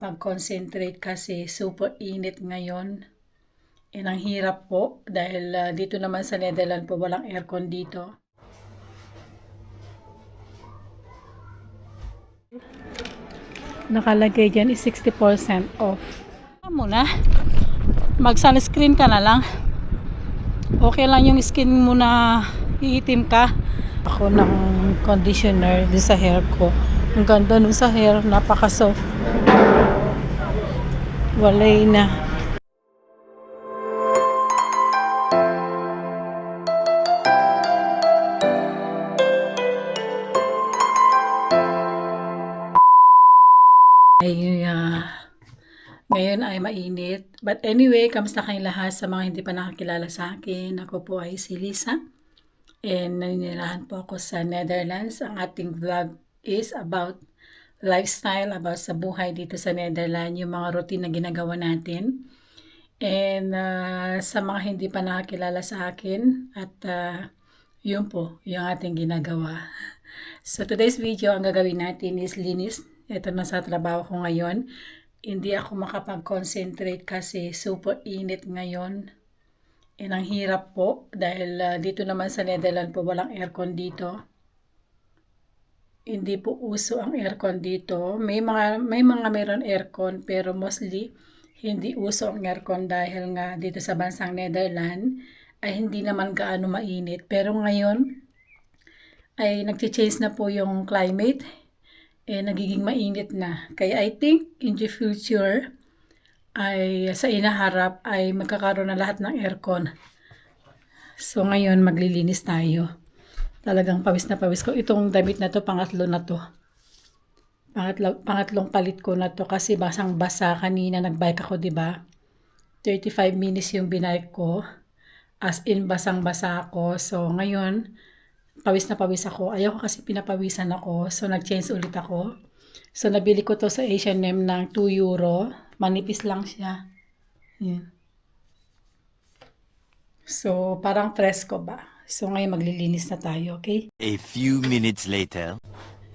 pag-concentrate kasi super init ngayon. And ang hirap po dahil dito naman sa Netherlands po walang aircon dito. Nakalagay dyan is 60% off. Muna, mag-sunscreen ka na lang. Okay lang yung skin mo na iitim ka. Ako ng conditioner din sa hair ko. Ang ganda nun sa hair, napaka-soft. Walay na. Ngayon ay mainit. But anyway, kamusta kayong lahat sa mga hindi pa nakakilala sa akin? Ako po ay si Lisa. And naninirahan po ako sa Netherlands. Ang ating vlog is about lifestyle, about sa buhay dito sa Netherlands, yung mga routine na ginagawa natin. And sa mga hindi pa nakakilala sa akin, at yun po, yung ating ginagawa. So today's video, ang gagawin natin is linis. Ito na sa trabaho ko ngayon. Hindi ako makapag-concentrate kasi super init ngayon. And ang hirap po dahil dito naman sa Netherlands po walang aircon dito. Hindi po uso ang aircon dito. May mga meron aircon pero mostly hindi uso ang aircon dahil nga dito sa bansang Netherlands ay hindi naman gaano mainit. Pero ngayon ay nagche-change na po yung climate. Nagiging mainit na. Kaya I think in the future ay sa inaharap ay magkakaroon na lahat ng aircon. So ngayon maglilinis tayo. Talagang pawis na pawis ko. Itong damit na to, pangatlo na to. Pangatlong palit ko na to kasi basang basa kanina nagbike ako, 'di ba? 35 minutes yung binike ko. As in basang basa ako. So ngayon pawis na pawis ako. Ayaw ko kasi pinapawisan ako. So, nag-change ulit ako. So, nabili ko to sa H&M ng 2 euro. Manipis lang siya. Yan. So, parang fresco ba? So, ngayon maglilinis na tayo, okay? A few minutes later.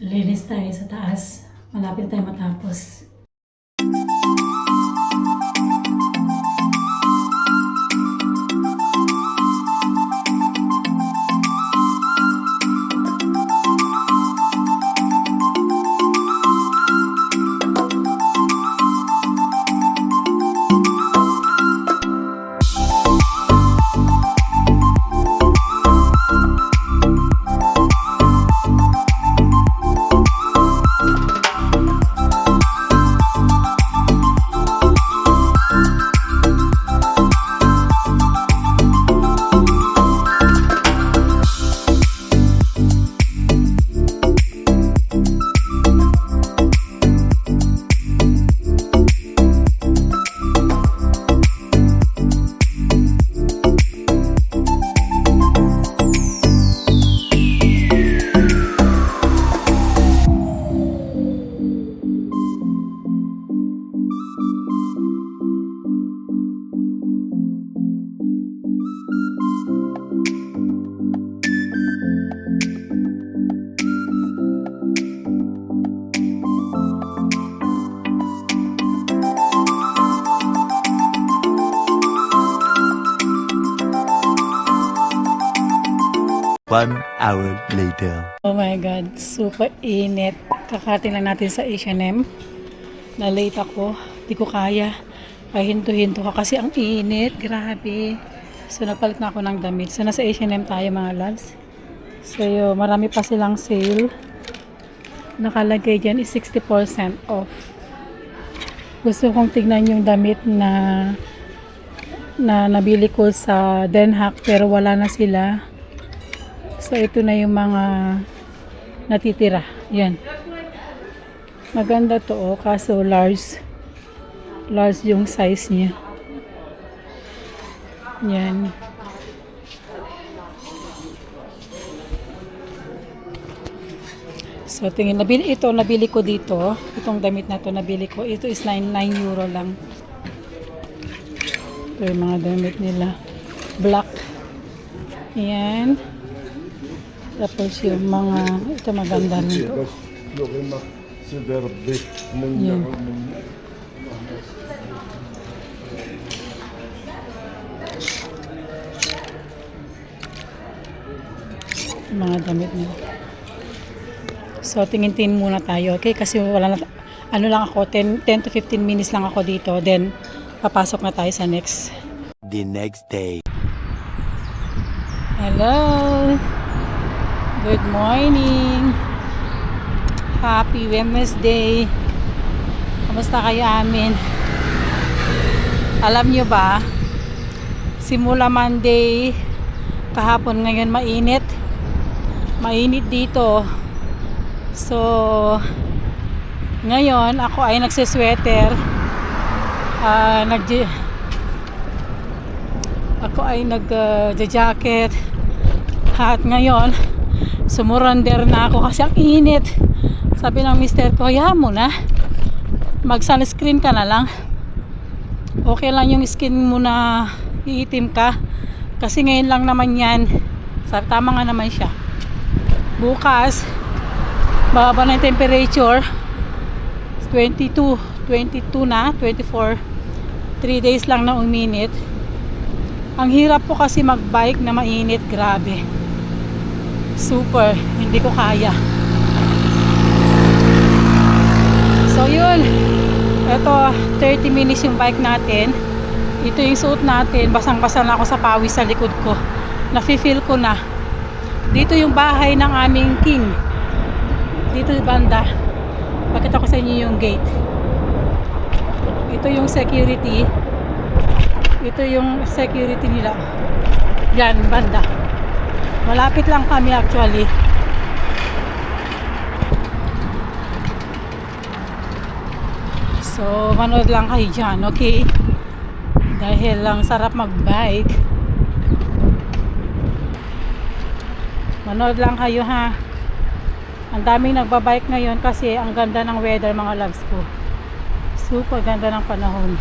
Linis tayo sa taas. Malapit tayo matapos. One hour later. Oh my God, super init. Kakating lang natin sa H&M. Na-late ako. Di ko kaya. Pahinto-hinto ka kasi ang init. Grabe. So, napalit na ako ng damit. So, nasa H&M tayo mga loves. So, marami pa silang sale. Nakalagay dyan is 60% off. Gusto kong tignan yung damit na nabili ko sa Den Haag pero wala na sila. So, ito na yung mga natitira. Yan. Maganda to, oh. Kaso large. Large yung size niya. Yan. So, tingin. Nabili ko dito. Itong damit na to, nabili ko. Ito is 9 euro lang. Ito yung mga damit nila. Black. Yan. Tapos yung mga, ito maganda nito. Yan. mga damit mo. So, tingin-tingin muna tayo, okay? Kasi wala na, ano lang ako, 10 to 15 minutes lang ako dito. Then, papasok na tayo sa next. The next day. Hello! Good morning! Happy Wednesday! Kamusta kayo amin? Alam nyo ba, simula Monday, kahapon ngayon mainit. Mainit dito. So, ngayon ako ay nagsisweater. Ako ay nag-jacket. At ngayon, sumurrender na ako kasi ang init. Sabi ng mister ko, hayaan mo na. Mag-sunscreen ka na lang. Okay lang yung skin mo na iitim ka. Kasi ngayon lang naman yan. Tama nga naman siya. Bukas, bababa na yung temperature. 22 na, 24. 3 days lang na uminit. Ang hirap po kasi magbike na mainit. Grabe. Super. Hindi ko kaya. So yun. Ito, 30 minutes yung bike natin. Ito yung suot natin. Basang-basa na ako sa pawis sa likod ko. Nafe-feel ko na. Dito yung bahay ng aming king. Dito yung banda. Pakita ko sa inyo yung gate. Ito yung security. Ito yung security nila. Yan, banda. Malapit lang kami actually. So, manood lang kayo dyan, okay? Dahil lang sarap mag-bike. Manood lang kayo ha. Ang daming nagbabike ngayon kasi ang ganda ng weather mga loves ko. Super ganda ng panahon.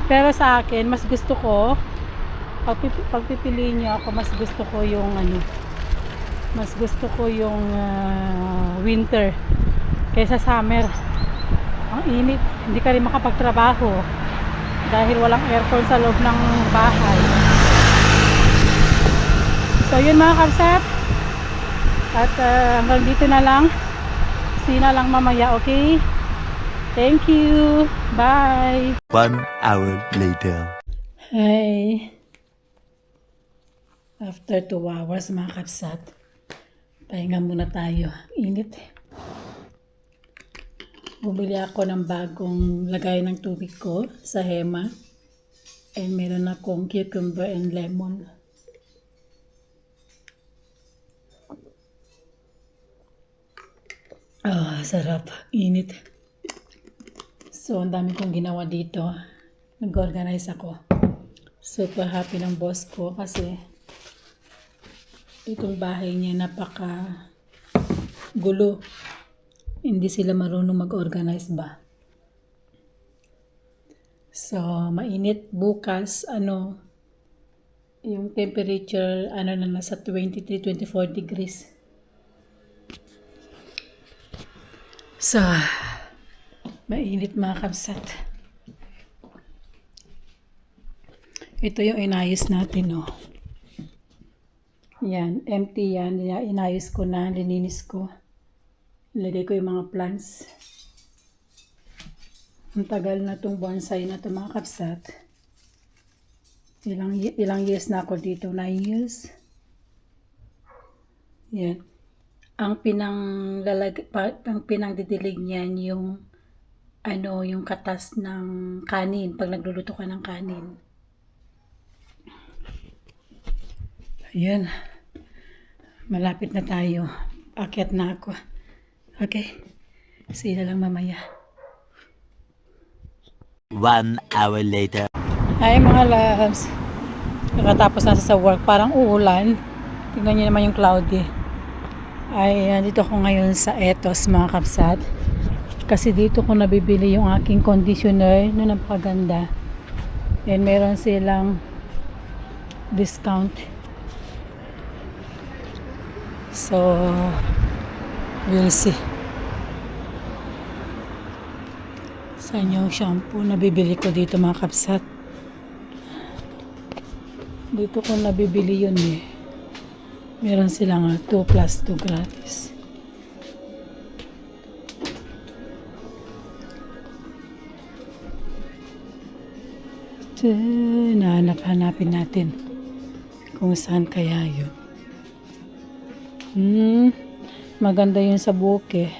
Pero sa akin, mas gusto ko, pagpipiliin nyo ako, mas gusto ko yung winter kaysa summer. Ang init, hindi ka rin makapagtrabaho dahil walang aircon sa loob ng bahay. So yun mga kapsat, at hanggang dito na lang. See na lang mamaya, okay? Thank you. Bye. 1 hour later. Hi. After 2 hours mga kapsat, pahinga muna tayo. Init. Bumili ako ng bagong lagay ng tubig ko sa Hema. And meron akong cucumber and lemon. Sarap. Init. So, ang dami kong ginawa dito. Nag-organize ako. Super happy ng boss ko kasi itong bahay niya napaka gulo. Hindi sila marunong mag-organize ba. So, mainit bukas, yung temperature, na nasa 23-24 degrees. So, mainit mga kapsat. Ito yung inayos natin, oh. Yan, empty yan. Inayos ko na, lininis ko. Ilagay ko yung mga plants. Ang tagal na tong bonsai na to mga kapsat. Ilang years na ako dito? 9 years. Yan. Ang pinangdidilig niyan yung yung katas ng kanin pag nagluluto ka ng kanin. Ayan. Malapit na tayo. Akyat na ako. Okay. See you na lang mamaya. 1 hour later. Hi mga loves. Nakatapos na sa work. Parang uulan. Tingnan niyo naman yung cloudy. Dito ako ngayon sa Etos mga kapsat. Kasi dito ko nabibili yung aking conditioner na napakaganda. And meron silang discount. So, we'll see. Saan yung shampoo na bibili ko dito mga kapsat? Dito ko nabibili yun eh. Meron silang 2 plus 2 gratis. Ito, nahanap-hanapin natin kung saan kaya yun. Maganda yun sa buke.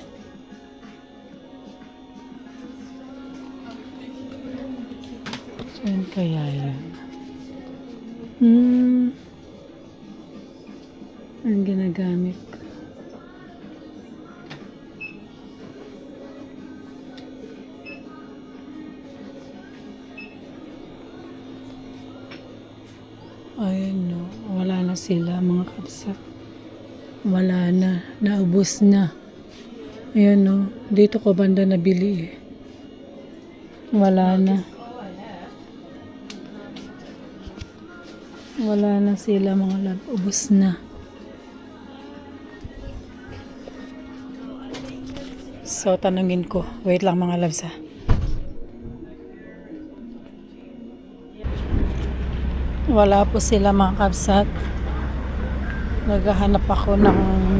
Saan kaya yun? Ang ginagamit ko. Ayun no, wala na sila mga kapsat. Wala na, naubos na. Ayun no, dito ko banda nabili eh. Wala na. Wala na sila mga lab, ubos na. So tanungin ko, wait lang mga labs ha. Wala po sila mga kapsat. Naghahanap ako ng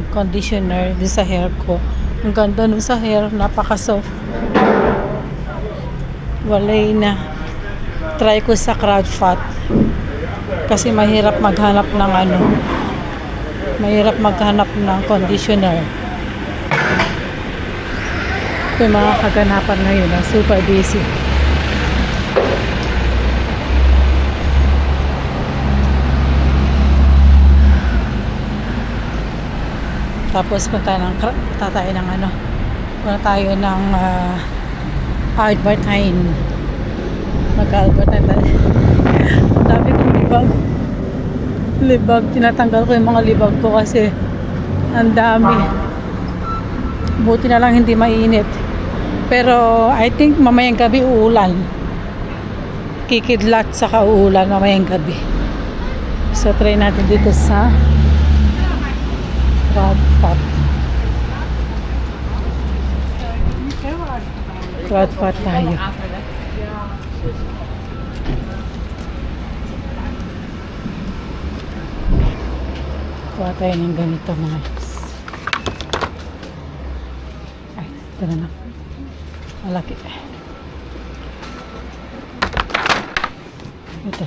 conditioner din sa hair ko. Ang ganda nun sa hair, napaka-soft. Walay na. Try ko sa crowd fat. Kasi mahirap maghanap ng mahirap maghanap ng conditioner. Ito yung mga kaganapan ngayon, super busy. Tapos punta tayo ng Albert Heijn. Mag-Albert Heijn tayo. Sabi kong libag, tinatanggal ko yung mga libag ko kasi ang dami. Buti na lang hindi mainit. Pero I think mamayang gabi uulan. Kikidlat sa uulan mamayang gabi. So try natin dito sa Crowd fat tayo. Kuha tayo ng ganito mga loves. Ay, ito na. Malaki. Ito.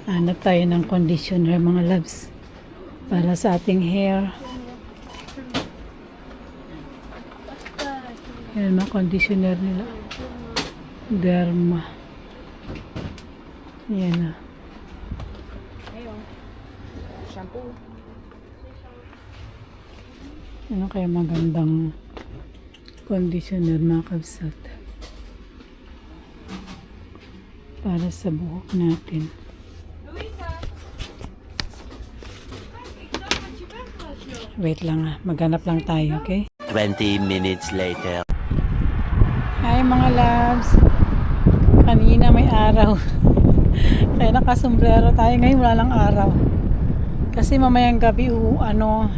Hanap tayo ng conditioner mga loves para sa ating hair. Yan mga conditioner nila. Derma. Yan na. Shampoo. Ano kaya magandang conditioner mga kabsat para sa buhok natin. Wait lang maghanap lang tayo, okay? 20 minutes later. Hi mga loves. Kanina may araw. Kaya nakasombrero tayo. Ngayon wala lang araw. Kasi mamayang gabi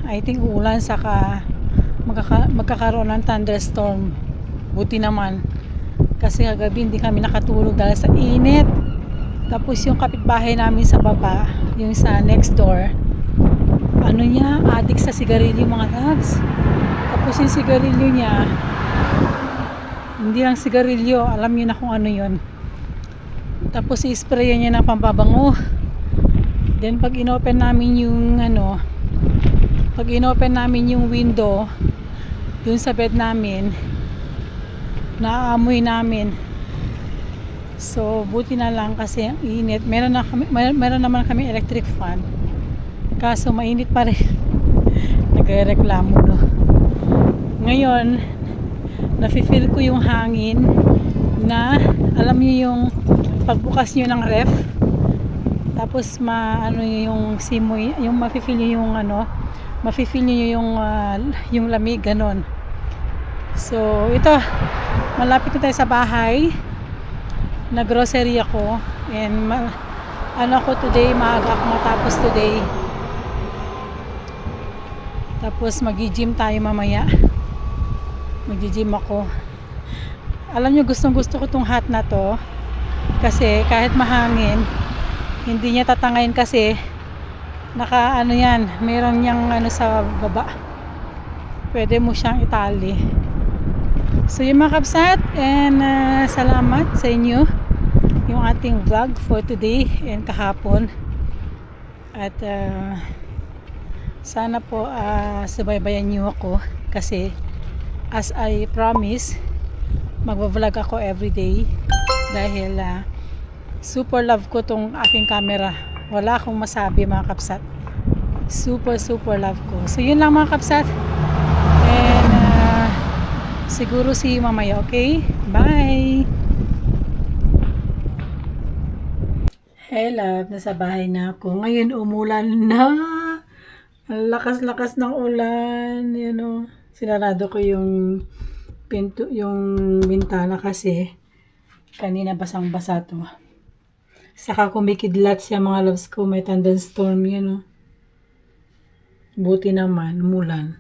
I think uulan saka magkakaroon ng thunderstorm. Buti naman. Kasi kagabi hindi kami nakatulog dahil sa init. Tapos yung kapitbahay namin sa baba, yung sa next door, addict sa sigarilyo mga loves. Tapos yung sigarilyo niya, hindi lang sigarilyo, alam niyo na kung ano yun. Tapos i-spray niya ng pampabango. Then pag inopen namin yung window dun sa bed namin, naaamoy namin. So buti na lang kasi ang init. Meron naman kami electric fan. Kaso mainit pa rin. Nagrereklamo no. Ngayon, nafe-feel ko yung hangin na alam niyo yung pagbukas niyo ng ref. Tapos yung simoy, yung mafe-feel niyo yung lamig ganon. So ito, malapit na tayo sa bahay. Nag-grocery ako and today, maaga ako matapos today. Tapos mag-gym tayo mamaya. Mag-gym ako. Alam nyo, gustong gusto ko tong hat na to. Kasi kahit mahangin, hindi niya tatangayin kasi naka ano yan, meron niyang ano sa baba. Pwede mo siyang itali. So yung mga kabsat, and salamat sa inyo yung ating vlog for today and kahapon. At sana po subaybayan niyo ako kasi as I promise, magbablog ako everyday dahil super love ko tong aking camera. Wala akong masabi mga kapsat. Super love ko. So yun lang mga kapsat. And siguro see you mamaya, okay? Bye! Hey love, nasa bahay na ako. Ngayon umulan na. Ang lakas-lakas ng ulan. You know, sinarado ko yung pinto, yung bintana kasi kanina basang-basa to. Saka kumikidlat siya mga loves ko. May thunderstorm yun. Buti naman, umulan.